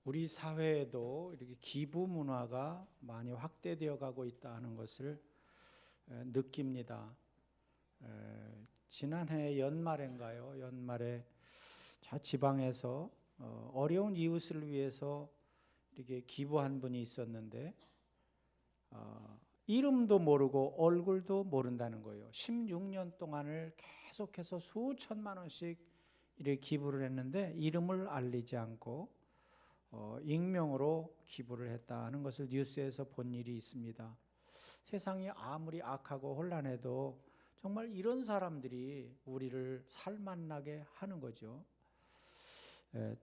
우리 사회에도 이렇게 기부 문화가 많이 확대되어 가고 있다는 것을 느낍니다. 지난해 연말인가요? 연말에 저 지방에서 어려운 이웃을 위해서 이렇게 기부한 분이 있었는데 이름도 모르고 얼굴도 모른다는 거예요. 16년 동안을 계속해서 수천만 원씩 이렇게 기부를 했는데 이름을 알리지 않고 익명으로 기부를 했다는 것을 뉴스에서 본 일이 있습니다. 세상이 아무리 악하고 혼란해도 정말 이런 사람들이 우리를 살만나게 하는 거죠.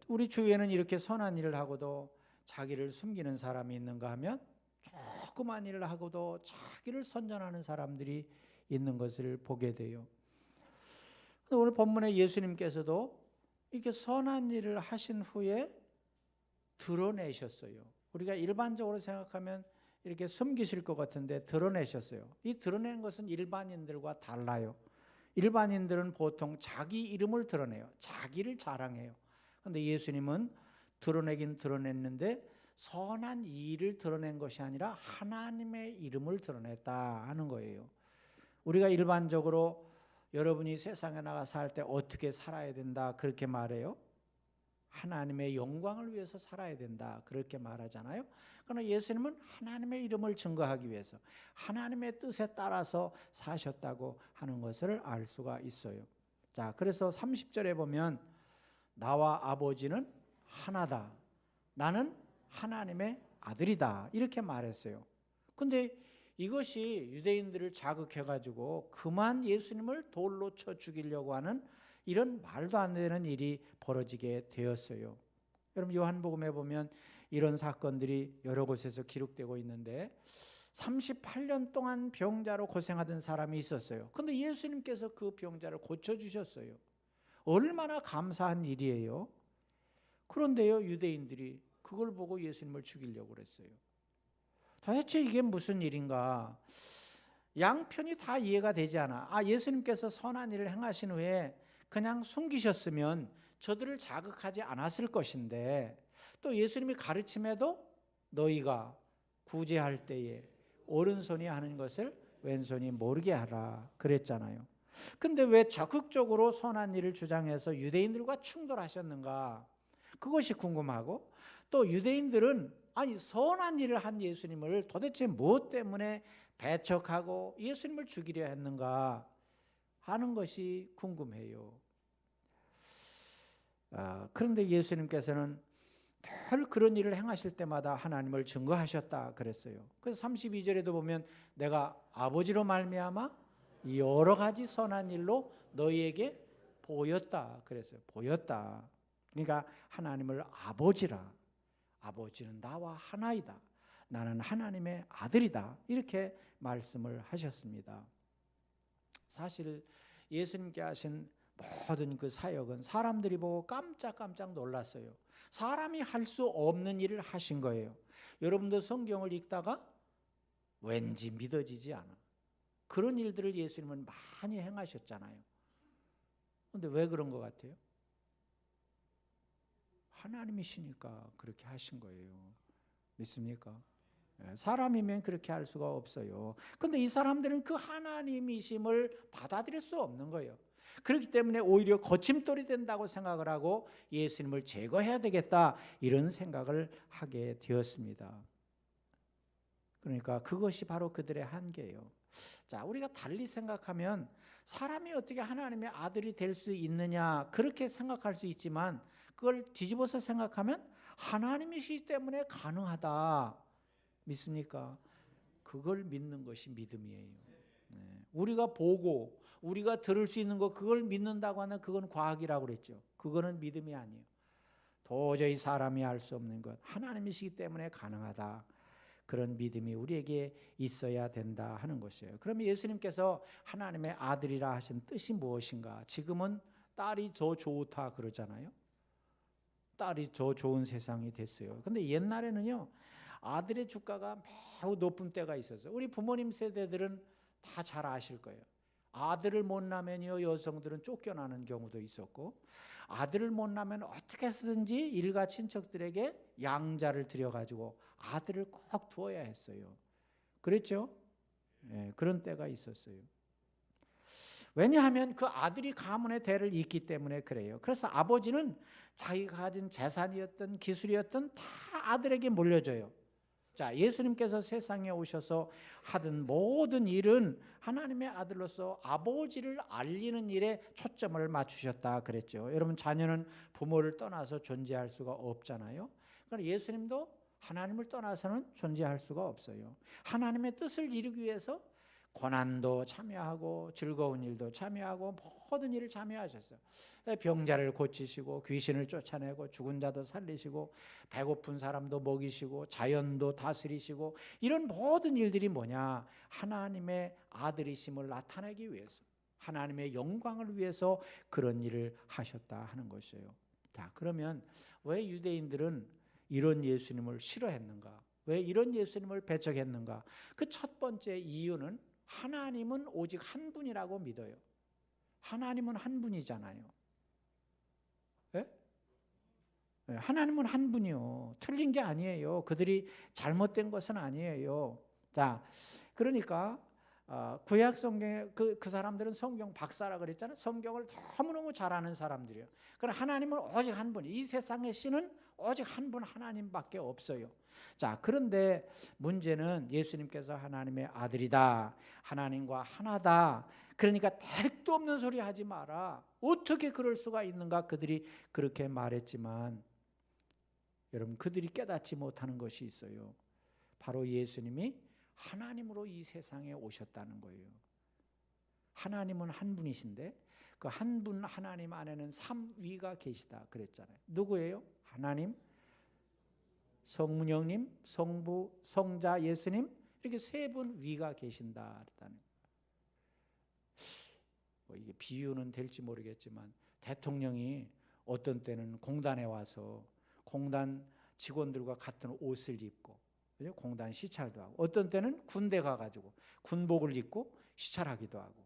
우리 주위에는 이렇게 선한 일을 하고도 자기를 숨기는 사람이 있는가 하면 조그만 일을 하고도 자기를 선전하는 사람들이 있는 것을 보게 돼요. 오늘 본문에 예수님께서도 이렇게 선한 일을 하신 후에 드러내셨어요. 우리가 일반적으로 생각하면 이렇게 숨기실 것 같은데 드러내셨어요. 이 드러낸 것은 일반인들과 달라요. 일반인들은 보통 자기 이름을 드러내요. 자기를 자랑해요. 그런데 예수님은 드러내긴 드러냈는데 선한 일을 드러낸 것이 아니라 하나님의 이름을 드러냈다 하는 거예요. 우리가 일반적으로 여러분이 세상에 나가 살 때 어떻게 살아야 된다 그렇게 말해요. 하나님의 영광을 위해서 살아야 된다 그렇게 말하잖아요. 그러나 예수님은 하나님의 이름을 증거하기 위해서 하나님의 뜻에 따라서 사셨다고 하는 것을 알 수가 있어요. 자, 그래서 30절에 보면 나와 아버지는 하나다. 나는 하나님의 아들이다. 이렇게 말했어요. 근데 이것이 유대인들을 자극해가지고 그만 예수님을 돌로 쳐 죽이려고 하는 이런 말도 안 되는 일이 벌어지게 되었어요. 여러분 요한복음에 보면 이런 사건들이 여러 곳에서 기록되고 있는데 38년 동안 병자로 고생하던 사람이 있었어요. 그런데 예수님께서 그 병자를 고쳐주셨어요. 얼마나 감사한 일이에요. 그런데요 유대인들이 그걸 보고 예수님을 죽이려고 그랬어요. 도대체 이게 무슨 일인가? 양편이 다 이해가 되지 않아. 예수님께서 선한 일을 행하신 후에 그냥 숨기셨으면 저들을 자극하지 않았을 것인데 또 예수님이 가르침에도 너희가 구제할 때에 오른손이 하는 것을 왼손이 모르게 하라 그랬잖아요. 근데 왜 적극적으로 선한 일을 주장해서 유대인들과 충돌하셨는가? 그것이 궁금하고 또 유대인들은 선한 일을 한 예수님을 도대체 무엇 때문에 배척하고 예수님을 죽이려 했는가 하는 것이 궁금해요. 그런데 예수님께서는 늘 그런 일을 행하실 때마다 하나님을 증거하셨다 그랬어요. 그래서 32절에도 보면 내가 아버지로 말미암아 여러 가지 선한 일로 너희에게 보였다 그랬어요. 보였다. 그러니까 하나님을 아버지라. 아버지는 나와 하나이다. 나는 하나님의 아들이다. 이렇게 말씀을 하셨습니다. 사실 예수님께 하신 모든 그 사역은 사람들이 보고 깜짝깜짝 놀랐어요. 사람이 할 수 없는 일을 하신 거예요. 여러분도 성경을 읽다가 왠지 믿어지지 않아. 그런 일들을 예수님은 많이 행하셨잖아요. 그런데 왜 그런 것 같아요? 하나님이시니까 그렇게 하신 거예요. 믿습니까? 사람이면 그렇게 할 수가 없어요. 그런데 이 사람들은 그 하나님이심을 받아들일 수 없는 거예요. 그렇기 때문에 오히려 거침돌이 된다고 생각을 하고 예수님을 제거해야 되겠다 이런 생각을 하게 되었습니다. 그러니까 그것이 바로 그들의 한계예요. 자, 우리가 달리 생각하면 사람이 어떻게 하나님의 아들이 될 수 있느냐 그렇게 생각할 수 있지만 그걸 뒤집어서 생각하면 하나님이시기 때문에 가능하다. 믿습니까? 그걸 믿는 것이 믿음이에요. 우리가 보고 우리가 들을 수 있는 거 그걸 믿는다고 하면 그건 과학이라고 그랬죠. 그거는 믿음이 아니에요. 도저히 사람이 할 수 없는 것 하나님이시기 때문에 가능하다. 그런 믿음이 우리에게 있어야 된다 하는 것이에요. 그러면 예수님께서 하나님의 아들이라 하신 뜻이 무엇인가? 지금은 딸이 더 좋다 그러잖아요. 딸이 더 좋은 세상이 됐어요. 그런데 옛날에는요 아들의 주가가 매우 높은 때가 있었어요. 우리 부모님 세대들은 다 잘 아실 거예요. 아들을 못 낳으면요 여성들은 쫓겨나는 경우도 있었고, 아들을 못 낳으면 어떻게 해서든지 일가 친척들에게 양자를 들여가지고 아들을 꼭 두어야 했어요. 그랬죠? 예, 그런 때가 있었어요. 왜냐하면 그 아들이 가문의 대를 잇기 때문에 그래요. 그래서 아버지는 자기가 가진 재산이었던 기술이었던 다 아들에게 물려줘요. 자, 예수님께서 세상에 오셔서 하던 모든 일은 하나님의 아들로서 아버지를 알리는 일에 초점을 맞추셨다 그랬죠. 여러분, 자녀는 부모를 떠나서 존재할 수가 없잖아요. 그러나 예수님도 하나님을 떠나서는 존재할 수가 없어요. 하나님의 뜻을 이루기 위해서 고난도 참여하고 즐거운 일도 참여하고 모든 일을 참여하셨어요. 병자를 고치시고 귀신을 쫓아내고 죽은 자도 살리시고 배고픈 사람도 먹이시고 자연도 다스리시고, 이런 모든 일들이 뭐냐? 하나님의 아들이심을 나타내기 위해서, 하나님의 영광을 위해서 그런 일을 하셨다 하는 것이에요. 자, 그러면 왜 유대인들은 이런 예수님을 싫어했는가? 왜 이런 예수님을 배척했는가? 그 첫 번째 이유는 하나님은 오직 한 분이라고 믿어요. 하나님은 한 분이잖아요. 예? 하나님은 한 분이요. 틀린 게 아니에요. 그들이 잘못된 것은 아니에요. 자, 그러니까 구약 성경에 그 사람들은 성경 박사라 그랬잖아요. 성경을 너무너무 잘 아는 사람들이에요. 그러나 하나님은 오직 한 분. 이 세상의 신은 오직 한 분 하나님밖에 없어요. 자, 그런데 문제는 예수님께서 하나님의 아들이다, 하나님과 하나다, 그러니까 택도 없는 소리 하지 마라, 어떻게 그럴 수가 있는가, 그들이 그렇게 말했지만 여러분, 그들이 깨닫지 못하는 것이 있어요. 바로 예수님이 하나님으로 이 세상에 오셨다는 거예요. 하나님은 한 분이신데 그 한 분 하나님 안에는 삼위가 계시다 그랬잖아요. 누구예요? 하나님, 성령님, 성부, 성자, 예수님, 이렇게 세 분 위가 계신다 그랬다는 거예요. 이게 비유는 될지 모르겠지만 대통령이 어떤 때는 공단에 와서 공단 직원들과 같은 옷을 입고 공단 시찰도 하고, 어떤 때는 군대 가가지고 군복을 입고 시찰하기도 하고,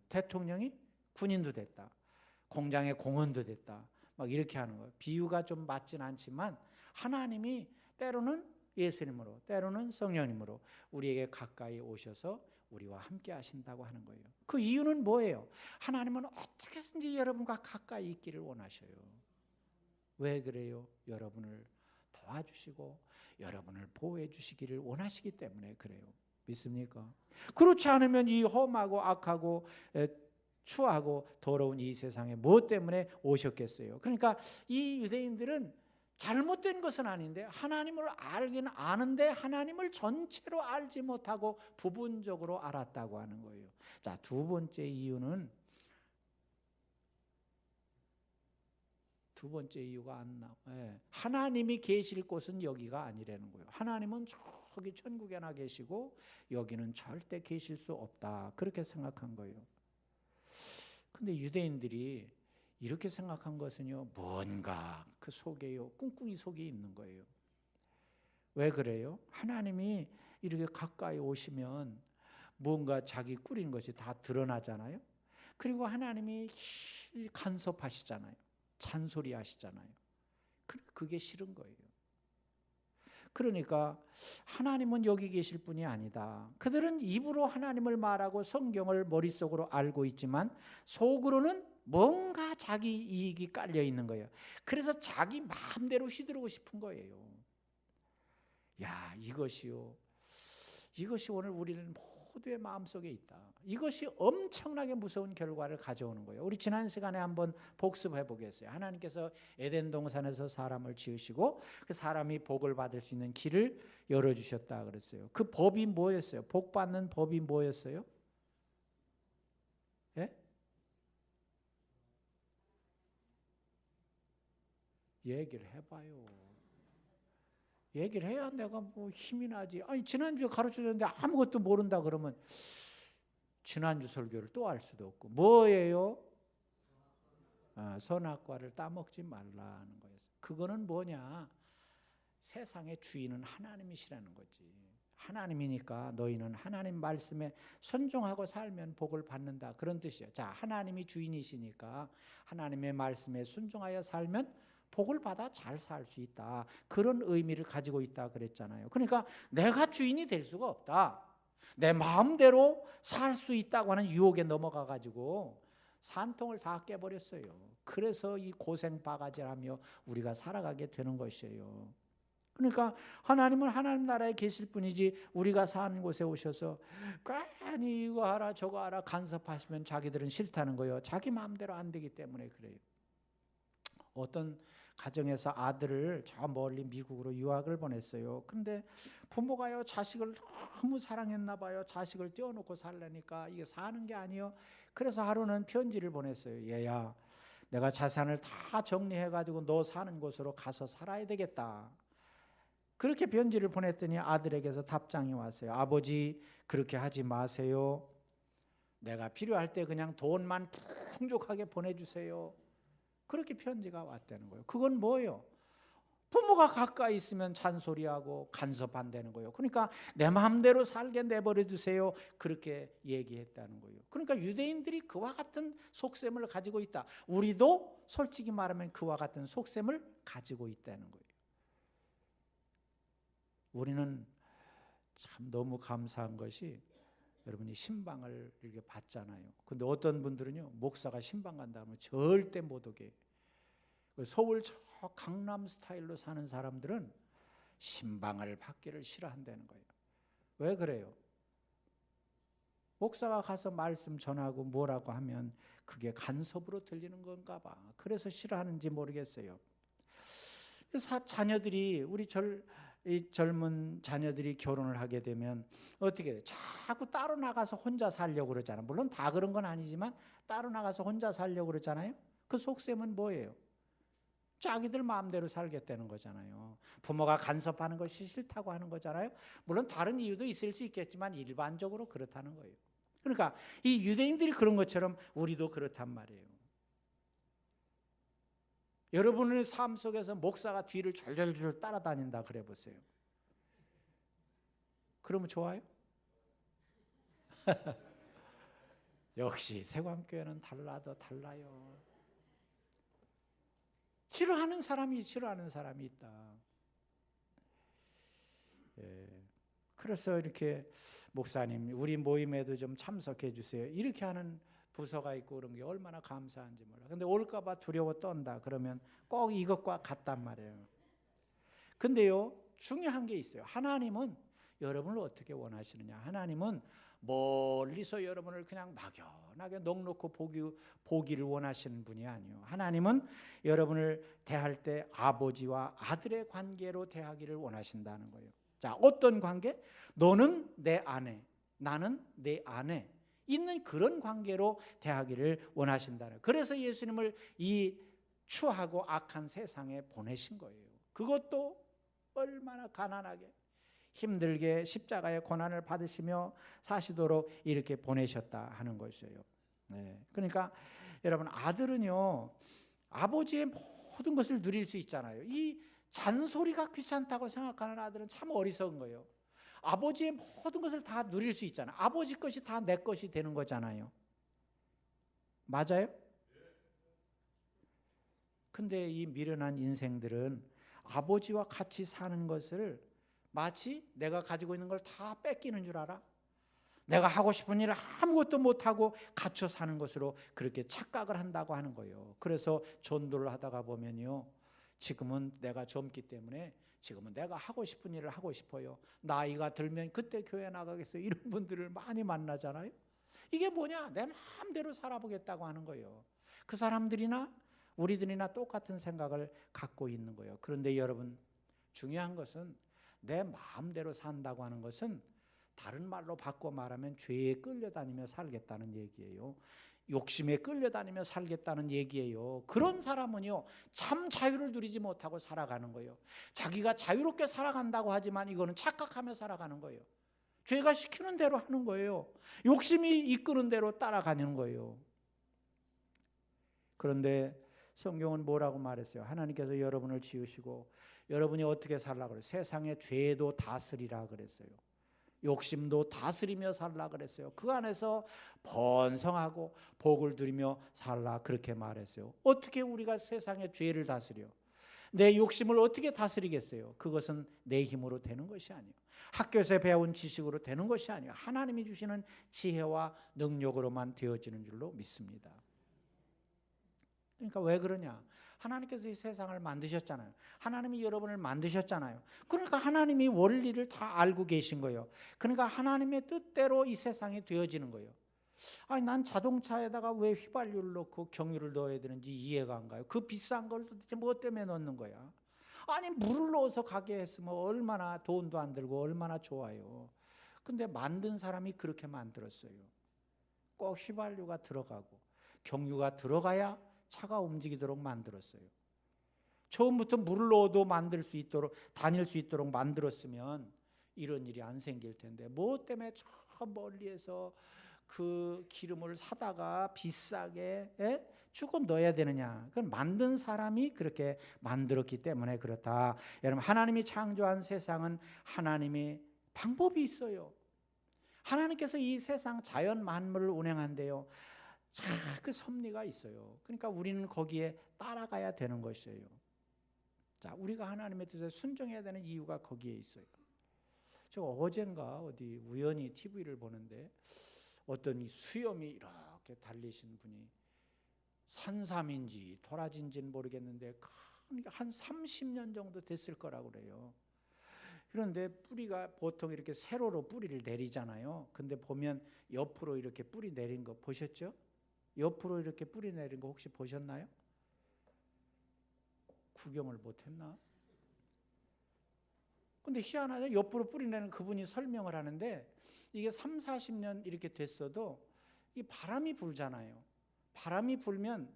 대통령이 군인도 됐다, 공장의 공원도 됐다, 막 이렇게 하는 거예요. 비유가 좀 맞진 않지만 하나님이 때로는 예수님으로, 때로는 성령님으로 우리에게 가까이 오셔서 우리와 함께 하신다고 하는 거예요. 그 이유는 뭐예요? 하나님은 어떻게 해서든지 여러분과 가까이 있기를 원하셔요. 왜 그래요? 여러분을 도와주시고 여러분을 보호해 주시기를 원하시기 때문에 그래요. 믿습니까? 그렇지 않으면 이 험하고 악하고 추하고 더러운 이 세상에 무엇 때문에 오셨겠어요? 그러니까 이 유대인들은 잘못된 것은 아닌데 하나님을 알긴 아는데 하나님을 전체로 알지 못하고 부분적으로 알았다고 하는 거예요. 자, 두 번째 이유는, 두 번째 이유가 안 나와. 하나님이 계실 곳은 여기가 아니라는 거예요. 하나님은 저기 천국에나 계시고 여기는 절대 계실 수 없다, 그렇게 생각한 거예요. 근데 유대인들이 이렇게 생각한 것은요, 뭔가 그 속에요, 꿍꿍이 속에 있는 거예요. 왜 그래요? 하나님이 이렇게 가까이 오시면 뭔가 자기 꾸린 것이 다 드러나잖아요. 그리고 하나님이 간섭하시잖아요. 잔소리 하시잖아요. 그게 싫은 거예요. 그러니까 하나님은 여기 계실 분이 아니다. 그들은 입으로 하나님을 말하고 성경을 머릿속으로 알고 있지만 속으로는 뭔가 자기 이익이 깔려 있는 거예요. 그래서 자기 마음대로 휘두르고 싶은 거예요. 야, 이것이 오늘 우리는 모두의 마음속에 있다. 이것이 엄청나게 무서운 결과를 가져오는 거예요. 우리 지난 시간에 한번 복습해 보겠어요. 하나님께서 에덴 동산에서 사람을 지으시고 그 사람이 복을 받을 수 있는 길을 열어주셨다 그랬어요. 그 법이 뭐였어요? 복 받는 법이 뭐였어요? 예? 얘기를 해봐요. 얘기를 해야 내가 뭐 힘이 나지. 아니, 지난주에 가르쳐줬는데 아무것도 모른다 그러면 지난주 설교를 또 할 수도 없고. 뭐예요? 선악과를 따먹지 말라는 거예요. 그거는 뭐냐? 세상의 주인은 하나님이시라는 거지. 하나님이니까 너희는 하나님 말씀에 순종하고 살면 복을 받는다, 그런 뜻이에요. 자, 하나님이 주인이시니까 하나님의 말씀에 순종하여 살면 복을 받아 잘 살 수 있다, 그런 의미를 가지고 있다 그랬잖아요. 그러니까 내가 주인이 될 수가 없다, 내 마음대로 살 수 있다고 하는 유혹에 넘어가 가지고 산통을 다 깨버렸어요. 그래서 이 고생 바가지라며 우리가 살아가게 되는 것이에요. 그러니까 하나님은 하나님 나라에 계실 뿐이지 우리가 사는 곳에 오셔서 괜히 이거 하라 저거 하라 간섭하시면 자기들은 싫다는 거예요. 자기 마음대로 안 되기 때문에 그래요. 어떤 가정에서 아들을 저 멀리 미국으로 유학을 보냈어요. 근데 부모가요 자식을 너무 사랑했나 봐요. 자식을 떼어놓고 살라니까 이게 사는 게 아니에요. 그래서 하루는 편지를 보냈어요. 얘야, 내가 자산을 다 정리해가지고 너 사는 곳으로 가서 살아야 되겠다. 그렇게 편지를 보냈더니 아들에게서 답장이 왔어요. 아버지, 그렇게 하지 마세요. 내가 필요할 때 그냥 돈만 풍족하게 보내주세요. 그렇게 편지가 왔다는 거예요. 그건 뭐예요? 부모가 가까이 있으면 잔소리하고 간섭한다는 거예요. 그러니까 내 마음대로 살게 내버려 두세요, 그렇게 얘기했다는 거예요. 그러니까 유대인들이 그와 같은 속셈을 가지고 있다. 우리도 솔직히 말하면 그와 같은 속셈을 가지고 있다는 거예요. 우리는 참 너무 감사한 것이, 여러분이 신방을 이렇게 받잖아요. 근데 어떤 분들은요, 목사가 신방 간다 하면 절대 못 오게. 서울 저 강남 스타일로 사는 사람들은 신방을 받기를 싫어한다는 거예요. 왜 그래요? 목사가 가서 말씀 전하고 뭐라고 하면 그게 간섭으로 들리는 건가 봐. 그래서 싫어하는지 모르겠어요. 자녀들이, 우리 이 젊은 자녀들이 결혼을 하게 되면 어떻게 돼요? 자꾸 따로 나가서 혼자 살려고 그러잖아요. 물론 다 그런 건 아니지만 따로 나가서 혼자 살려고 그러잖아요. 그 속셈은 뭐예요? 자기들 마음대로 살겠다는 거잖아요. 부모가 간섭하는 것이 싫다고 하는 거잖아요. 물론 다른 이유도 있을 수 있겠지만 일반적으로 그렇다는 거예요. 그러니까 이 유대인들이 그런 것처럼 우리도 그렇단 말이에요. 여러분의 삶 속에서 목사가 뒤를 졸졸졸 따라다닌다 그래 보세요. 그러면 좋아요? 역시 세광교회는 달라요. 싫어하는 사람이 있다. 예. 그래서 이렇게 목사님 우리 모임에도 좀 참석해 주세요, 이렇게 하는 부서가 있고 그런 게 얼마나 감사한지 몰라. 근데 올까 봐 두려워 떤다 그러면 꼭 이것과 같단 말이에요. 근데요, 중요한 게 있어요. 하나님은 여러분을 어떻게 원하시느냐? 하나님은 멀리서 여러분을 그냥 막연하게 넉넉히 보기를 원하시는 분이 아니에요. 하나님은 여러분을 대할 때 아버지와 아들의 관계로 대하기를 원하신다는 거예요. 자, 어떤 관계? 너는 내 아내, 나는 내 아내 있는 그런 관계로 대하기를 원하신다는. 그래서 예수님을 이 추하고 악한 세상에 보내신 거예요. 그것도 얼마나 가난하게 힘들게 십자가의 고난을 받으시며 사시도록 이렇게 보내셨다 하는 것이에요. 네. 그러니까 여러분, 아들은요 아버지의 모든 것을 누릴 수 있잖아요. 이 잔소리가 귀찮다고 생각하는 아들은 참 어리석은 거예요. 아버지의 모든 것을 다 누릴 수 있잖아요. 아버지 것이 다 내 것이 되는 거잖아요. 맞아요? 근데 이 미련한 인생들은 아버지와 같이 사는 것을 마치 내가 가지고 있는 걸 다 뺏기는 줄 알아. 내가 하고 싶은 일을 아무것도 못하고 갇혀 사는 것으로 그렇게 착각을 한다고 하는 거예요. 그래서 전도를 하다가 보면요, 지금은 내가 젊기 때문에 지금은 내가 하고 싶은 일을 하고 싶어요. 나이가 들면 그때 교회 나가겠어요. 이런 분들을 많이 만나잖아요. 이게 뭐냐? 내 마음대로 살아보겠다고 하는 거예요. 그 사람들이나 우리들이나 똑같은 생각을 갖고 있는 거예요. 그런데 여러분, 중요한 것은 내 마음대로 산다고 하는 것은 다른 말로 바꿔 말하면 죄에 끌려다니며 살겠다는 얘기예요. 욕심에 끌려다니며 살겠다는 얘기예요. 그런 사람은요 참 자유를 누리지 못하고 살아가는 거예요. 자기가 자유롭게 살아간다고 하지만 이거는 착각하며 살아가는 거예요. 죄가 시키는 대로 하는 거예요. 욕심이 이끄는 대로 따라가는 거예요. 그런데 성경은 뭐라고 말했어요? 하나님께서 여러분을 지으시고 여러분이 어떻게 살라고 그래요? 세상의 죄도 다스리라 그랬어요. 욕심도 다스리며 살라 그랬어요. 그 안에서 번성하고 복을 누리며 살라 그렇게 말했어요. 어떻게 우리가 세상의 죄를 다스려? 내 욕심을 어떻게 다스리겠어요? 그것은 내 힘으로 되는 것이 아니에요. 학교에서 배운 지식으로 되는 것이 아니에요. 하나님이 주시는 지혜와 능력으로만 되어지는 줄로 믿습니다. 그러니까 왜 그러냐? 하나님께서 이 세상을 만드셨잖아요. 하나님이 여러분을 만드셨잖아요. 그러니까 하나님이 원리를 다 알고 계신 거예요. 그러니까 하나님의 뜻대로 이 세상이 되어지는 거예요. 아니, 난 자동차에다가 왜 휘발유를 넣고 경유를 넣어야 되는지 이해가 안 가요. 그 비싼 걸 도대체 뭐 때문에 넣는 거야? 아니, 물을 넣어서 가게 했으면 얼마나 돈도 안 들고 얼마나 좋아요. 근데 만든 사람이 그렇게 만들었어요. 꼭 휘발유가 들어가고 경유가 들어가야 차가 움직이도록 만들었어요. 처음부터 물을 넣어도 만들 수 있도록, 다닐 수 있도록 만들었으면 이런 일이 안 생길 텐데 뭐 때문에 저 멀리에서 그 기름을 사다가 비싸게 주고 넣어야 되느냐? 그건 만든 사람이 그렇게 만들었기 때문에 그렇다. 여러분, 하나님이 창조한 세상은 하나님의 방법이 있어요. 하나님께서 이 세상 자연 만물을 운행한대요. 그 섭리가 있어요. 그러니까 우리는 거기에 따라가야 되는 것이에요. 자, 우리가 하나님의 뜻에 순종해야 되는 이유가 거기에 있어요. 저 어젠가 어디 우연히 TV를 보는데 어떤 이 수염이 이렇게 달리신 분이 산삼인지 도라지인지는 모르겠는데 한 30년 정도 됐을 거라고 그래요. 그런데 뿌리가 보통 이렇게 세로로 뿌리를 내리잖아요. 근데 보면 옆으로 이렇게 뿌리 내린 거 보셨죠? 옆으로 이렇게 뿌리 내린 거 혹시 보셨나요? 구경을 못했나? 근데 희한하게 옆으로 뿌리 내는 그분이 설명을 하는데 이게 3, 40년 이렇게 됐어도 이 바람이 불잖아요. 바람이 불면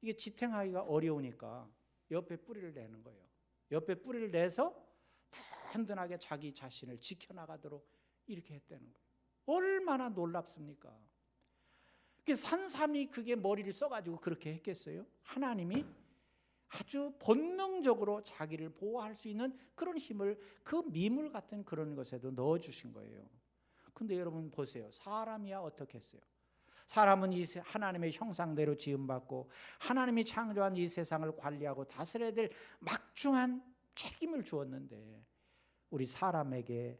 이게 지탱하기가 어려우니까 옆에 뿌리를 내는 거예요. 옆에 뿌리를 내서 든든하게 자기 자신을 지켜나가도록 이렇게 했다는 거예요. 얼마나 놀랍습니까? 산삼이 그게 머리를 써가지고 그렇게 했겠어요? 하나님이 아주 본능적으로 자기를 보호할 수 있는 그런 힘을 그 미물 같은 그런 것에도 넣어주신 거예요. 근데 여러분 보세요. 사람이야 어떻게 했어요? 사람은 이 하나님의 형상대로 지음받고 하나님이 창조한 이 세상을 관리하고 다스려야 될 막중한 책임을 주었는데 우리 사람에게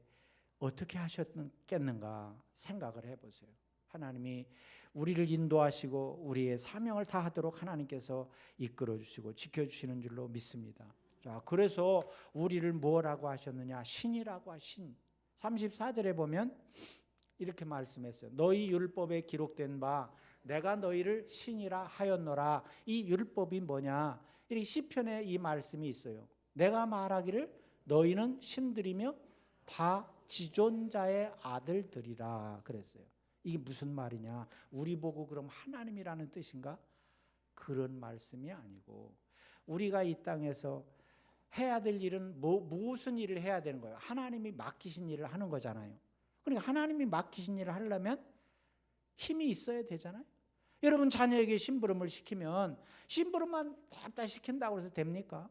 어떻게 하셨겠는가 생각을 해보세요. 하나님이 우리를 인도하시고 우리의 사명을 다하도록 하나님께서 이끌어 주시고 지켜주시는 줄로 믿습니다. 자, 그래서 우리를 뭐라고 하셨느냐? 신이라고 하신. 34절에 보면 이렇게 말씀했어요. 너희 율법에 기록된 바 내가 너희를 신이라 하였노라. 이 율법이 뭐냐? 이 시편에 이 말씀이 있어요. 내가 말하기를 너희는 신들이며 다 지존자의 아들들이라 그랬어요. 이게 무슨 말이냐? 우리 보고 그럼 하나님이라는 뜻인가? 그런 말씀이 아니고 우리가 이 땅에서 해야 될 일은 무슨 일을 해야 되는 거예요? 하나님이 맡기신 일을 하는 거잖아요. 그러니까 하나님이 맡기신 일을 하려면 힘이 있어야 되잖아요. 여러분 자녀에게 심부름을 시키면 심부름만 다 시킨다고 해서 됩니까?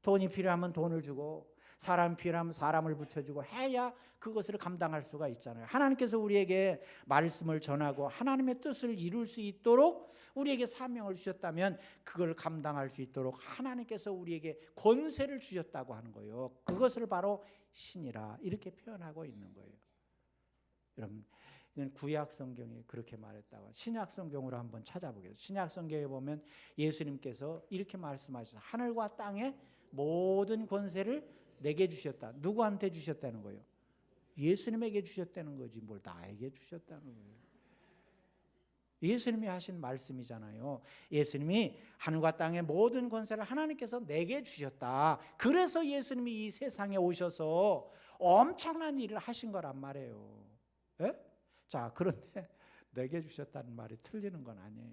돈이 필요하면 돈을 주고 사람이 필요하면 사람을 붙여주고 해야 그것을 감당할 수가 있잖아요. 하나님께서 우리에게 말씀을 전하고 하나님의 뜻을 이룰 수 있도록 우리에게 사명을 주셨다면 그걸 감당할 수 있도록 하나님께서 우리에게 권세를 주셨다고 하는 거예요. 그것을 바로 신이라 이렇게 표현하고 있는 거예요. 여러분, 이건 구약 성경이 그렇게 말했다고. 신약 성경으로 한번 찾아보겠습니다. 신약 성경에 보면 예수님께서 이렇게 말씀하셨어요. 하늘과 땅의 모든 권세를 내게 주셨다. 누구한테 주셨다는 거예요? 예수님에게 주셨다는 거지 뭘 나에게 주셨다는 거예요. 예수님이 하신 말씀이잖아요. 예수님이 하늘과 땅의 모든 권세를 하나님께서 내게 주셨다. 그래서 예수님이 이 세상에 오셔서 엄청난 일을 하신 거란 말이에요. 예? 자, 그런데 내게 주셨다는 말이 틀리는 건 아니에요.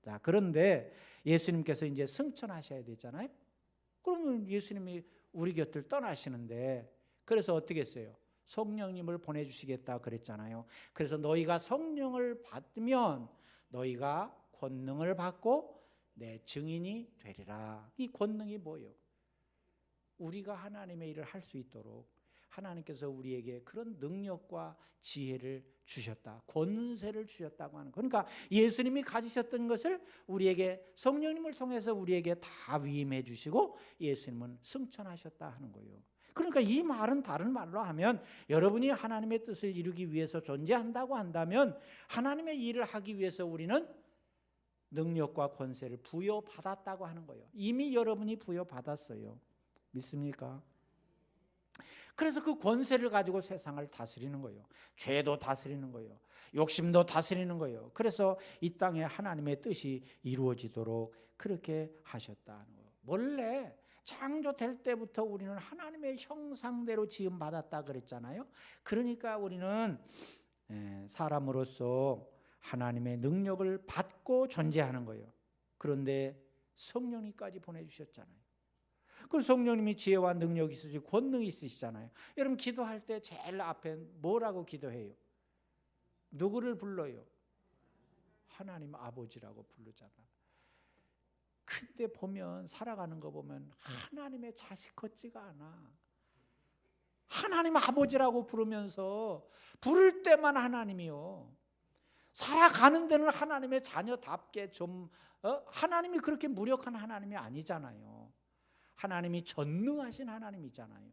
자, 그런데 예수님께서 이제 승천하셔야 되잖아요. 그러면 예수님이 우리 곁을 떠나시는데 그래서 어떻게 했어요? 성령님을 보내주시겠다 그랬잖아요. 그래서 너희가 성령을 받으면 너희가 권능을 받고 내 증인이 되리라. 이 권능이 뭐예요? 우리가 하나님의 일을 할 수 있도록 하나님께서 우리에게 그런 능력과 지혜를 주셨다. 권세를 주셨다고 하는 거예요. 그러니까 예수님이 가지셨던 것을 우리에게 성령님을 통해서 우리에게 다 위임해 주시고 예수님은 승천하셨다 하는 거예요. 그러니까 이 말은 다른 말로 하면 여러분이 하나님의 뜻을 이루기 위해서 존재한다고 한다면 하나님의 일을 하기 위해서 우리는 능력과 권세를 부여받았다고 하는 거예요. 이미 여러분이 부여받았어요. 믿습니까? 그래서 그 권세를 가지고 세상을 다스리는 거예요. 죄도 다스리는 거예요. 욕심도 다스리는 거예요. 그래서 이 땅에 하나님의 뜻이 이루어지도록 그렇게 하셨다는 거예요. 원래 창조될 때부터 우리는 하나님의 형상대로 지음받았다 그랬잖아요. 그러니까 우리는 사람으로서 하나님의 능력을 받고 존재하는 거예요. 그런데 성령님까지 보내주셨잖아요. 그 성령님이 지혜와 능력이 있으시고 권능이 있으시잖아요. 여러분 기도할 때 제일 앞에 뭐라고 기도해요? 누구를 불러요? 하나님 아버지라고 부르잖아. 그때 보면 살아가는 거 보면 하나님의 자식 같지가 않아. 하나님 아버지라고 부르면서 부를 때만 하나님이요. 살아가는 데는 하나님의 자녀답게 좀 하나님이 그렇게 무력한 하나님이 아니잖아요. 하나님이 전능하신 하나님이잖아요.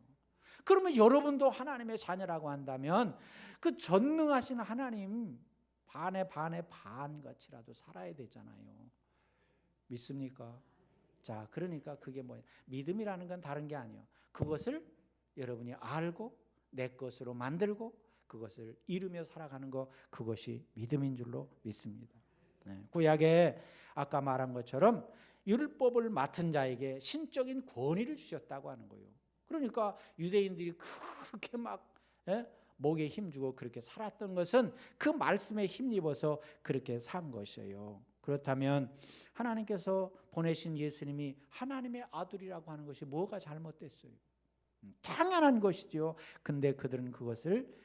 그러면 여러분도 하나님의 자녀라고 한다면 그 전능하신 하나님 반에 반같이라도 살아야 되잖아요. 믿습니까? 자, 그러니까 그게 뭐예요? 믿음이라는 건 다른 게 아니에요. 그것을 여러분이 알고 내 것으로 만들고 그것을 이루며 살아가는 것, 그것이 믿음인 줄로 믿습니다. 구약에 아까 말한 것처럼 율법을 맡은 자에게 신적인 권위를 주셨다고 하는 거예요. 그러니까 유대인들이 그렇게 막 목에 힘주고 그렇게 살았던 것은 그 말씀에 힘입어서 그렇게 산 것이에요. 그렇다면 하나님께서 보내신 예수님이 하나님의 아들이라고 하는 것이 뭐가 잘못됐어요? 당연한 것이죠. 근데 그들은 그것을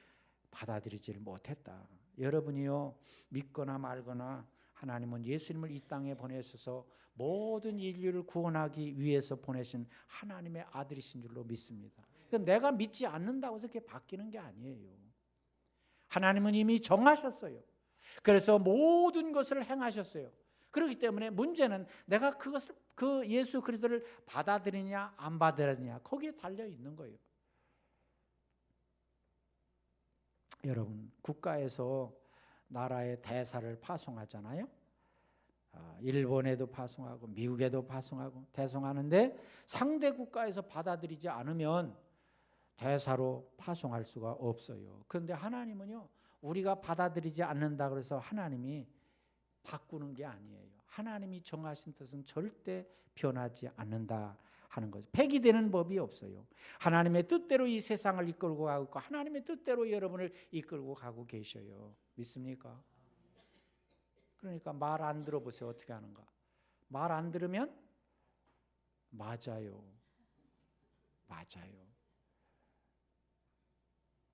받아들이지를 못했다. 여러분이요, 믿거나 말거나 하나님은 예수님을 이 땅에 보내셔서 모든 인류를 구원하기 위해서 보내신 하나님의 아들이신 줄로 믿습니다. 그러니까 내가 믿지 않는다고 해서 그게 바뀌는 게 아니에요. 하나님은 이미 정하셨어요. 그래서 모든 것을 행하셨어요. 그렇기 때문에 문제는 내가 그것을 그 예수 그리스도를 받아들이냐 안 받아들이냐 거기에 달려 있는 거예요. 여러분, 국가에서 나라의 대사를 파송하잖아요. 일본에도 파송하고 미국에도 파송하고 대송하는데 상대 국가에서 받아들이지 않으면 대사로 파송할 수가 없어요. 그런데 하나님은요, 우리가 받아들이지 않는다 그래서 하나님이 바꾸는 게 아니에요. 하나님이 정하신 뜻은 절대 변하지 않는다 하는 거죠. 폐기되는 법이 없어요. 하나님의 뜻대로 이 세상을 이끌고 가고 있고 하나님의 뜻대로 여러분을 이끌고 가고 계셔요. 믿습니까? 그러니까 말 안 들어보세요. 어떻게 하는가? 말 안 들으면 맞아요.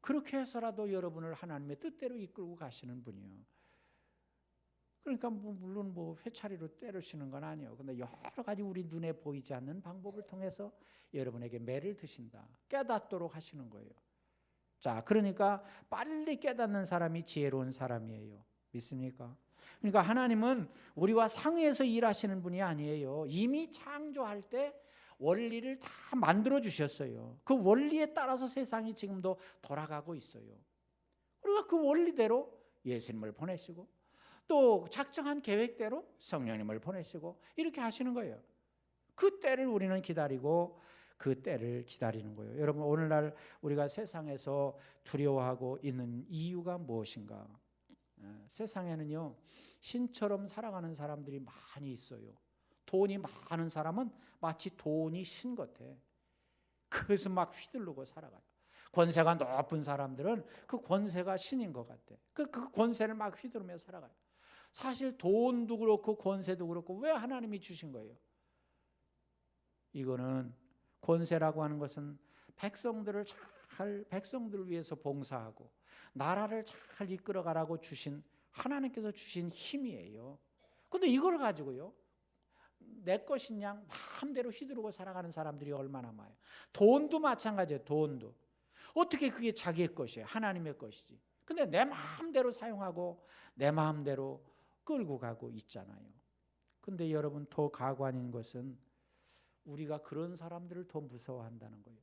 그렇게 해서라도 여러분을 하나님의 뜻대로 이끌고 가시는 분이요. 그러니까 물론 회차리로 때리시는 건 아니에요. 근데 여러 가지 우리 눈에 보이지 않는 방법을 통해서 여러분에게 매를 드신다. 깨닫도록 하시는 거예요. 자, 그러니까 빨리 깨닫는 사람이 지혜로운 사람이에요. 믿습니까? 그러니까 하나님은 우리와 상의해서 일하시는 분이 아니에요. 이미 창조할 때 원리를 다 만들어 주셨어요. 그 원리에 따라서 세상이 지금도 돌아가고 있어요. 우리가 그 원리대로 예수님을 보내시고 또 작정한 계획대로 성령님을 보내시고 이렇게 하시는 거예요. 그 때를 우리는 기다리고 그 때를 기다리는 거예요. 여러분, 오늘날 우리가 세상에서 두려워하고 있는 이유가 무엇인가? 세상에는요, 신처럼 살아가는 사람들이 많이 있어요. 돈이 많은 사람은 마치 돈이 신 같아. 그래서 막 휘두르고 살아가요. 권세가 높은 사람들은 그 권세가 신인 것 같아. 그 권세를 막 휘두르며 살아가요. 사실 돈도 그렇고 권세도 그렇고 왜 하나님이 주신 거예요? 이거는 권세라고 하는 것은 백성들을 위해서 봉사하고 나라를 잘 이끌어가라고 주신 하나님께서 주신 힘이에요. 근데 이걸 가지고요, 내 것인 양 마음대로 휘두르고 살아가는 사람들이 얼마나 많아요. 돈도 마찬가지예요. 돈도 어떻게 그게 자기의 것이에요? 하나님의 것이지. 근데 내 마음대로 사용하고 내 마음대로 끌고 가고 있잖아요. 근데 여러분, 더 가관인 것은 우리가 그런 사람들을 더 무서워한다는 거예요.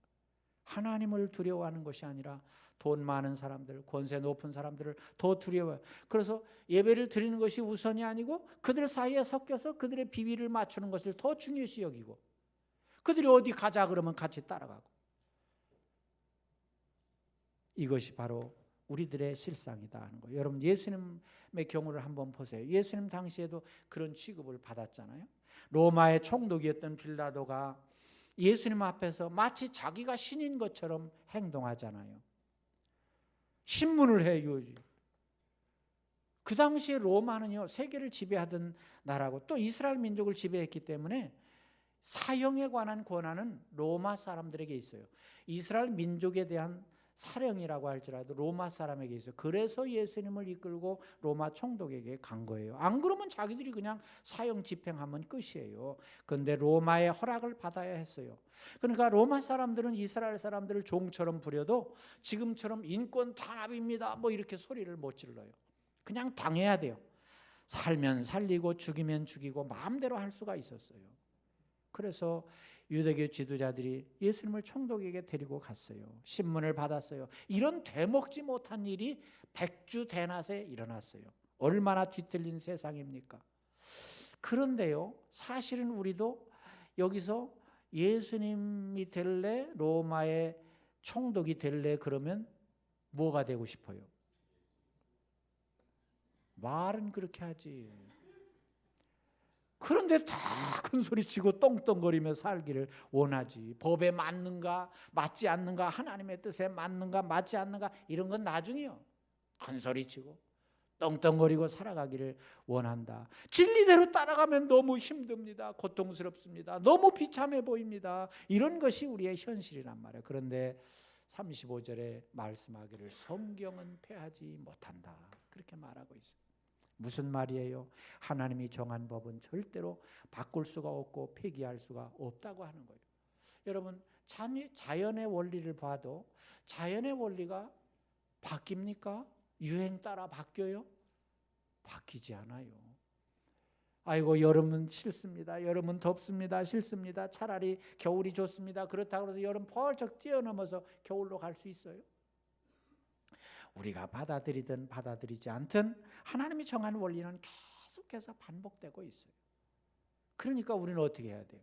하나님을 두려워하는 것이 아니라 돈 많은 사람들, 권세 높은 사람들을 더 두려워해요. 그래서 예배를 드리는 것이 우선이 아니고 그들 사이에 섞여서 그들의 비위를 맞추는 것을 더 중요시 여기고, 그들이 어디 가자 그러면 같이 따라가고. 이것이 바로 우리들의 실상이다 하는 거예요. 여러분, 예수님의 경우를 한번 보세요. 예수님 당시에도 그런 취급을 받았잖아요. 로마의 총독이었던 빌라도가 예수님 앞에서 마치 자기가 신인 것처럼 행동하잖아요. 신문을 해요. 그 당시에 로마는요, 세계를 지배하던 나라고 또 이스라엘 민족을 지배했기 때문에 사형에 관한 권한은 로마 사람들에게 있어요. 이스라엘 민족에 대한 사령이라고 할지라도 로마 사람에게 있어요. 그래서 예수님을 이끌고 로마 총독에게 간 거예요. 안 그러면 자기들이 그냥 사형 집행하면 끝이에요. 그런데 로마의 허락을 받아야 했어요. 그러니까 로마 사람들은 이스라엘 사람들을 종처럼 부려도 지금처럼 인권 탄압입니다 뭐 이렇게 소리를 못 질러요. 그냥 당해야 돼요. 살면 살리고 죽이면 죽이고 마음대로 할 수가 있었어요. 그래서 유대교 지도자들이 예수님을 총독에게 데리고 갔어요. 신문을 받았어요. 이런 되먹지 못한 일이 백주대낮에 일어났어요. 얼마나 뒤틀린 세상입니까? 그런데요, 사실은 우리도 여기서 예수님이 될래, 로마의 총독이 될래, 그러면 뭐가 되고 싶어요? 말은 그렇게 하지. 그런데 다 큰소리치고 똥똥거리며 살기를 원하지. 법에 맞는가 맞지 않는가, 하나님의 뜻에 맞는가 맞지 않는가, 이런 건 나중이요. 큰소리치고 똥똥거리고 살아가기를 원한다. 진리대로 따라가면 너무 힘듭니다. 고통스럽습니다. 너무 비참해 보입니다. 이런 것이 우리의 현실이란 말이에요. 그런데 35절에 말씀하기를 성경은 패하지 못한다, 그렇게 말하고 있어요. 무슨 말이에요? 하나님이 정한 법은 절대로 바꿀 수가 없고 폐기할 수가 없다고 하는 거예요. 여러분, 자연의 원리를 봐도 자연의 원리가 바뀝니까? 유행 따라 바뀌어요? 바뀌지 않아요. 아이고, 여름은 싫습니다. 여름은 덥습니다. 싫습니다. 차라리 겨울이 좋습니다. 그렇다고 해서 여름 펄쩍 뛰어넘어서 겨울로 갈 수 있어요? 우리가 받아들이든 받아들이지 않든 하나님이 정한 원리는 계속해서 반복되고 있어요. 그러니까 우리는 어떻게 해야 돼요?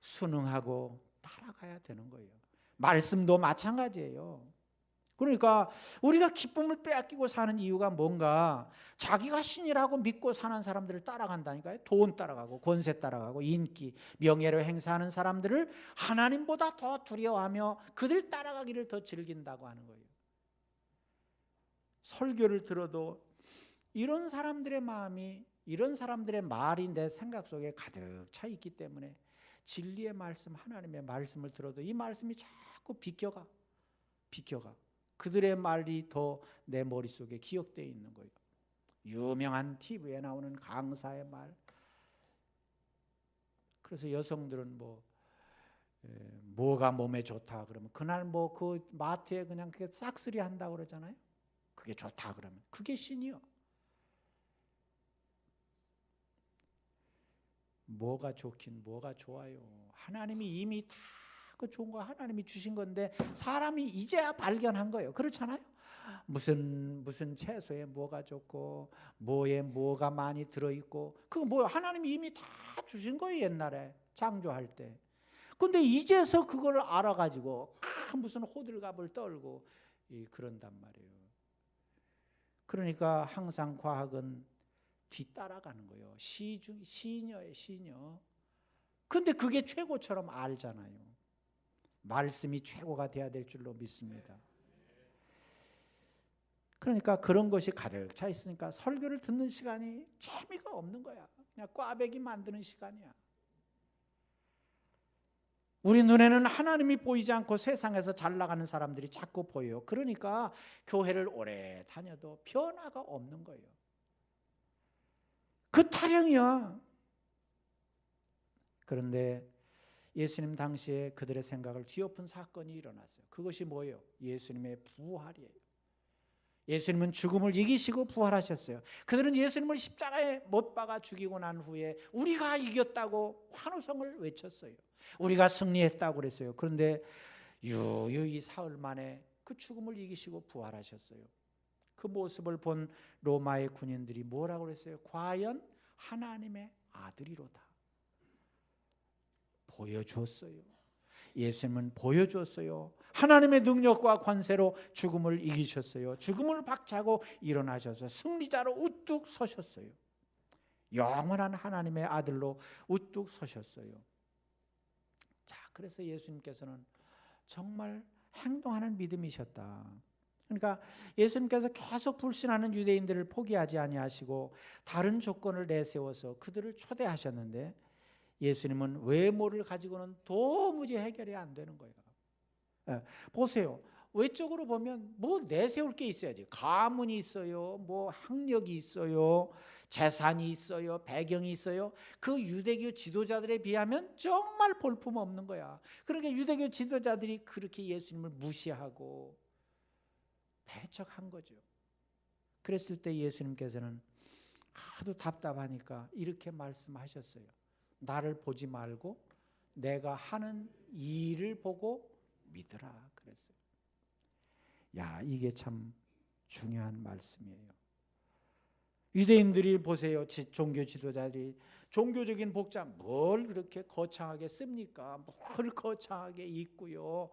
순응하고 따라가야 되는 거예요. 말씀도 마찬가지예요. 그러니까 우리가 기쁨을 빼앗기고 사는 이유가 뭔가, 자기가 신이라고 믿고 사는 사람들을 따라간다니까요. 돈 따라가고 권세 따라가고 인기, 명예를 행사하는 사람들을 하나님보다 더 두려워하며 그들 따라가기를 더 즐긴다고 하는 거예요. 설교를 들어도 이런 사람들의 마음이, 이런 사람들의 말이 내 생각 속에 가득 차 있기 때문에 진리의 말씀, 하나님의 말씀을 들어도 이 말씀이 자꾸 비껴가. 그들의 말이 더 내 머릿속에 기억되어 있는 거예요. 유명한 TV에 나오는 강사의 말. 그래서 여성들은 뭐가 몸에 좋다 그러면 그날 그 마트에 그냥 그게 싹쓸이 한다고 그러잖아요. 그게 좋다 그러면 그게 신이요. 뭐가 좋긴 뭐가 좋아요. 하나님이 이미 다 그 좋은 거 하나님이 주신 건데 사람이 이제야 발견한 거예요. 그렇잖아요. 무슨 채소에 뭐가 좋고 뭐에 뭐가 많이 들어있고, 그거 뭐야, 하나님이 이미 다 주신 거예요. 옛날에 창조할 때. 근데 이제서 그걸 알아가지고 무슨 호들갑을 떨고 그런단 말이에요. 그러니까 항상 과학은 뒤따라가는 거예요. 시녀예요, 시녀. 근데 그게 최고처럼 알잖아요. 말씀이 최고가 돼야 될 줄로 믿습니다. 그러니까 그런 것이 가득 차 있으니까 설교를 듣는 시간이 재미가 없는 거야. 그냥 꽈배기 만드는 시간이야. 우리 눈에는 하나님이 보이지 않고 세상에서 잘 나가는 사람들이 자꾸 보여요. 그러니까 교회를 오래 다녀도 변화가 없는 거예요. 그 타령이야. 그런데 예수님 당시에 그들의 생각을 뒤엎은 사건이 일어났어요. 그것이 뭐예요? 예수님의 부활이에요. 예수님은 죽음을 이기시고 부활하셨어요. 그들은 예수님을 십자가에 못 박아 죽이고 난 후에 우리가 이겼다고 환호성을 외쳤어요. 우리가 승리했다고 그랬어요. 그런데 유유히 사흘 만에 그 죽음을 이기시고 부활하셨어요. 그 모습을 본 로마의 군인들이 뭐라고 그랬어요? 과연 하나님의 아들이로다. 보여주었어요. 예수님은 보여주었어요. 하나님의 능력과 권세로 죽음을 이기셨어요. 죽음을 박차고 일어나셔서 승리자로 우뚝 서셨어요. 영원한 하나님의 아들로 우뚝 서셨어요. 자, 그래서 예수님께서는 정말 행동하는 믿음이셨다. 그러니까 예수님께서 계속 불신하는 유대인들을 포기하지 아니하시고 다른 조건을 내세워서 그들을 초대하셨는데 예수님은 외모를 가지고는 도무지 해결이 안 되는 거예요. 보세요. 외적으로 보면 뭐 내세울 게 있어야지. 가문이 있어요. 뭐 학력이 있어요. 재산이 있어요. 배경이 있어요. 그 유대교 지도자들에 비하면 정말 볼품없는 거야. 그러니까 유대교 지도자들이 그렇게 예수님을 무시하고 배척한 거죠. 그랬을 때 예수님께서는 하도 답답하니까 이렇게 말씀하셨어요. 나를 보지 말고 내가 하는 일을 보고 믿으라 그랬어요. 야, 이게 참 중요한 말씀이에요. 유대인들이 보세요. 종교 지도자들이 종교적인 복장 뭘 그렇게 거창하게 씁니까? 뭘 거창하게 입고요.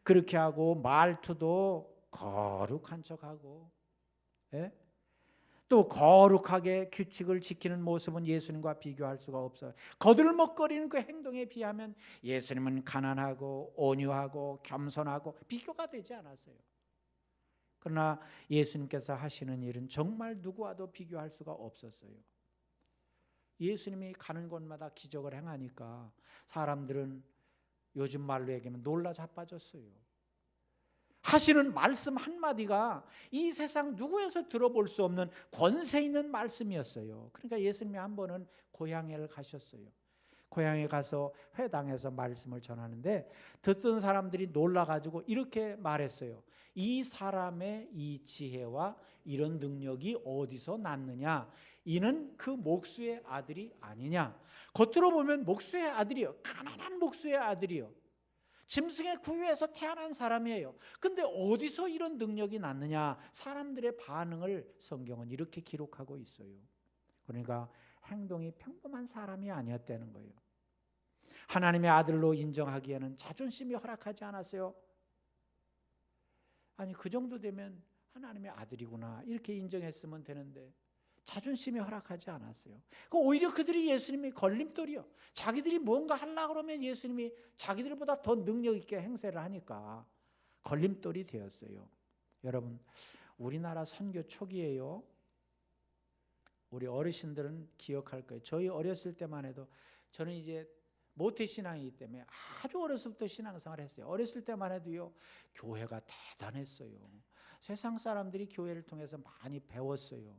그렇게 하고 말투도 거룩한 척하고, 예? 또 거룩하게 규칙을 지키는 모습은 예수님과 비교할 수가 없어요. 거들먹거리는 그 행동에 비하면 예수님은 가난하고 온유하고 겸손하고 비교가 되지 않았어요. 그러나 예수님께서 하시는 일은 정말 누구와도 비교할 수가 없었어요. 예수님이 가는 곳마다 기적을 행하니까 사람들은 요즘 말로 얘기하면 놀라 자빠졌어요. 하시는 말씀 한마디가 이 세상 누구에서 들어볼 수 없는 권세 있는 말씀이었어요. 그러니까 예수님이 한 번은 고향에를 가셨어요. 고향에 가서 회당에서 말씀을 전하는데 듣던 사람들이 놀라가지고 이렇게 말했어요. 이 사람의 이 지혜와 이런 능력이 어디서 났느냐? 이는 그 목수의 아들이 아니냐? 겉으로 보면 목수의 아들이요. 가난한 목수의 아들이요. 짐승의 구유에서 태어난 사람이에요. 근데 어디서 이런 능력이 났느냐? 사람들의 반응을 성경은 이렇게 기록하고 있어요. 그러니까 행동이 평범한 사람이 아니었다는 거예요. 하나님의 아들로 인정하기에는 자존심이 허락하지 않았어요. 아니, 그 정도 되면 하나님의 아들이구나 이렇게 인정했으면 되는데 자존심이 허락하지 않았어요. 오히려 그들이 예수님이 걸림돌이요. 자기들이 뭔가 하려고 그러면 예수님이 자기들보다 더 능력 있게 행세를 하니까 걸림돌이 되었어요. 여러분, 우리나라 선교 초기에요. 우리 어르신들은 기억할 거예요. 저희 어렸을 때만 해도 저는 이제 모태신앙이기 때문에 아주 어렸을 때 신앙생활을 했어요. 어렸을 때만 해도요, 교회가 대단했어요. 세상 사람들이 교회를 통해서 많이 배웠어요.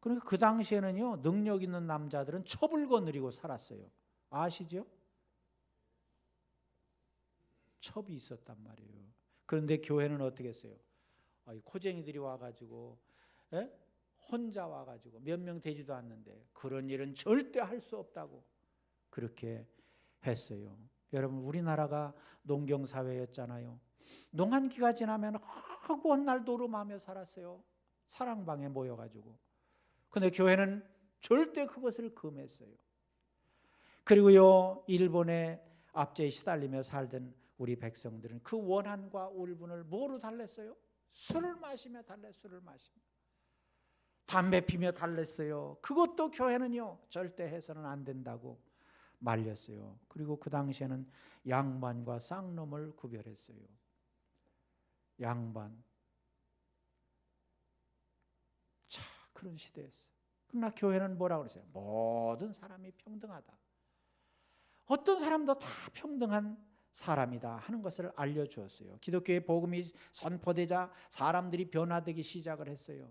그러니까 그 당시에는요, 능력 있는 남자들은 첩을 거느리고 살았어요. 아시죠? 첩이 있었단 말이에요. 그런데 교회는 어떻게 했어요? 코쟁이들이 와가지고, 혼자 와가지고 몇 명 되지도 않는데 그런 일은 절대 할 수 없다고 그렇게 했어요. 여러분, 우리나라가 농경사회였잖아요. 농한기가 지나면 하고 한 날 노름하며 살았어요. 사랑방에 모여가지고. 근데 교회는 절대 그것을 금했어요. 그리고요, 일본의 압제에 시달리며 살던 우리 백성들은 그 원한과 울분을 뭐로 달랬어요? 술을 마시며 술을 마시며. 담배 피며 달랬어요. 그것도 교회는요, 절대 해서는 안 된다고 말렸어요. 그리고 그 당시에는 양반과 쌍놈을 구별했어요. 양반. 자, 그런 시대였어요. 그러나 교회는 뭐라고 그랬어요? 모든 사람이 평등하다. 어떤 사람도 다 평등한 사람이다 하는 것을 알려주었어요. 기독교의 복음이 선포되자 사람들이 변화되기 시작을 했어요.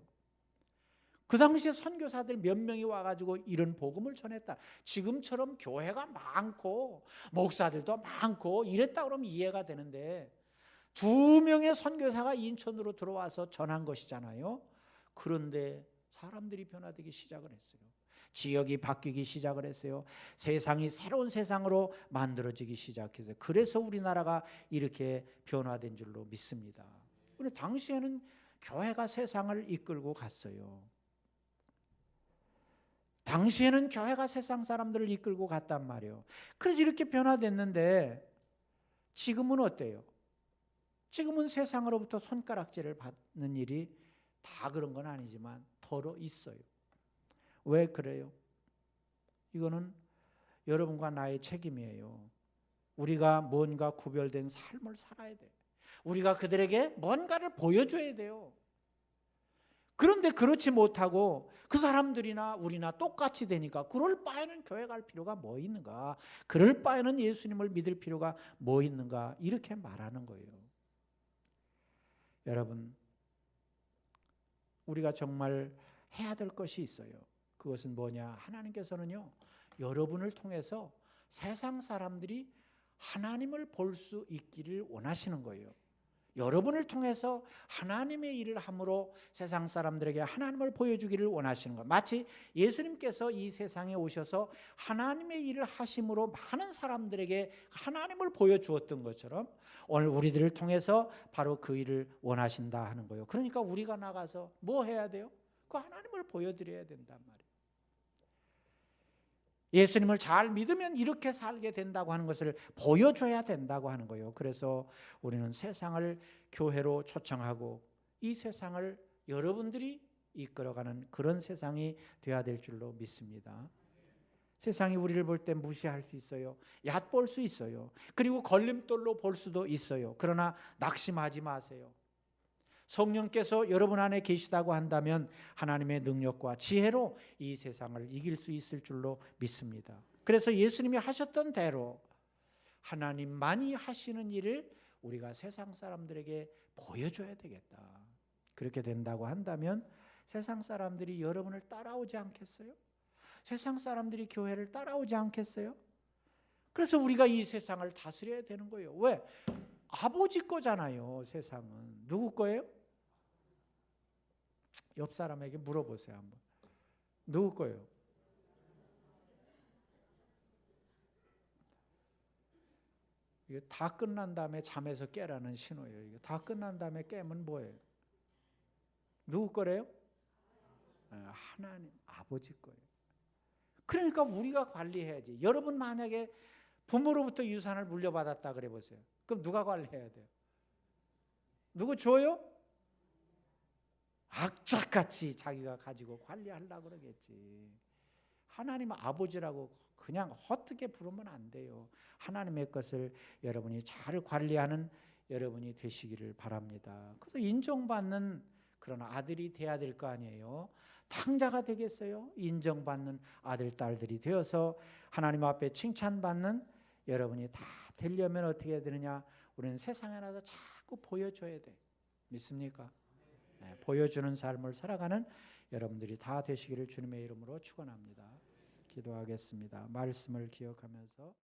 그 당시에 선교사들 몇 명이 와가지고 이런 복음을 전했다. 지금처럼 교회가 많고 목사들도 많고 이랬다 그러면 이해가 되는데 2명의 선교사가 인천으로 들어와서 전한 것이잖아요. 그런데 사람들이 변화되기 시작을 했어요. 지역이 바뀌기 시작을 했어요. 세상이 새로운 세상으로 만들어지기 시작했어요. 그래서 우리나라가 이렇게 변화된 줄로 믿습니다. 그런데 당시에는 교회가 세상을 이끌고 갔어요. 당시에는 교회가 세상 사람들을 이끌고 갔단 말이에요. 그래서 이렇게 변화됐는데 지금은 어때요? 지금은 세상으로부터 손가락질을 받는 일이 다 그런 건 아니지만 덜어 있어요. 왜 그래요? 이거는 여러분과 나의 책임이에요. 우리가 뭔가 구별된 삶을 살아야 돼. 우리가 그들에게 뭔가를 보여줘야 돼요. 그런데 그렇지 못하고 그 사람들이나 우리나 똑같이 되니까 그럴 바에는 교회 갈 필요가 뭐 있는가? 그럴 바에는 예수님을 믿을 필요가 뭐 있는가? 이렇게 말하는 거예요. 여러분, 우리가 정말 해야 될 것이 있어요. 그것은 뭐냐? 하나님께서는요, 여러분을 통해서 세상 사람들이 하나님을 볼 수 있기를 원하시는 거예요. 여러분을 통해서 하나님의 일을 함으로 세상 사람들에게 하나님을 보여주기를 원하시는 것. 마치 예수님께서 이 세상에 오셔서 하나님의 일을 하심으로 많은 사람들에게 하나님을 보여주었던 것처럼 오늘 우리들을 통해서 바로 그 일을 원하신다 하는 거예요. 그러니까 우리가 나가서 뭐 해야 돼요? 그 하나님을 보여드려야 된단 말이에요. 예수님을 잘 믿으면 이렇게 살게 된다고 하는 것을 보여줘야 된다고 하는 거예요. 그래서 우리는 세상을 교회로 초청하고 이 세상을 여러분들이 이끌어가는 그런 세상이 되어야 될 줄로 믿습니다. 세상이 우리를 볼 때 무시할 수 있어요. 얕볼 수 있어요. 그리고 걸림돌로 볼 수도 있어요. 그러나 낙심하지 마세요. 성령께서 여러분 안에 계시다고 한다면 하나님의 능력과 지혜로 이 세상을 이길 수 있을 줄로 믿습니다. 그래서 예수님이 하셨던 대로 하나님만이 하시는 일을 우리가 세상 사람들에게 보여줘야 되겠다. 그렇게 된다고 한다면 세상 사람들이 여러분을 따라오지 않겠어요? 세상 사람들이 교회를 따라오지 않겠어요? 그래서 우리가 이 세상을 다스려야 되는 거예요. 왜? 아버지 거잖아요. 세상은. 누구 거예요? 옆 사람에게 물어보세요 한번. 누구 거예요? 이게 다 끝난 다음에 잠에서 깨라는 신호예요. 이게 다 끝난 다음에 깨면 뭐예요? 누구 거래요? 하나님 아버지 거예요. 그러니까 우리가 관리해야지. 여러분 만약에 부모로부터 유산을 물려받았다 그래 보세요. 그럼 누가 관리해야 돼요? 누구 줘요? 악착같이 자기가 가지고 관리하려고 그러겠지. 하나님 아버지라고 그냥 헛되게 부르면 안 돼요. 하나님의 것을 여러분이 잘 관리하는 여러분이 되시기를 바랍니다. 그래서 인정받는 그런 아들이 돼야 될 거 아니에요. 탕자가 되겠어요? 인정받는 아들, 딸들이 되어서 하나님 앞에 칭찬받는 여러분이 다 되려면 어떻게 해야 되느냐? 우리는 세상에 나서 자꾸 보여줘야 돼. 믿습니까? 네, 보여주는 삶을 살아가는 여러분들이 다 되시기를 주님의 이름으로 축원합니다. 기도하겠습니다. 말씀을 기억하면서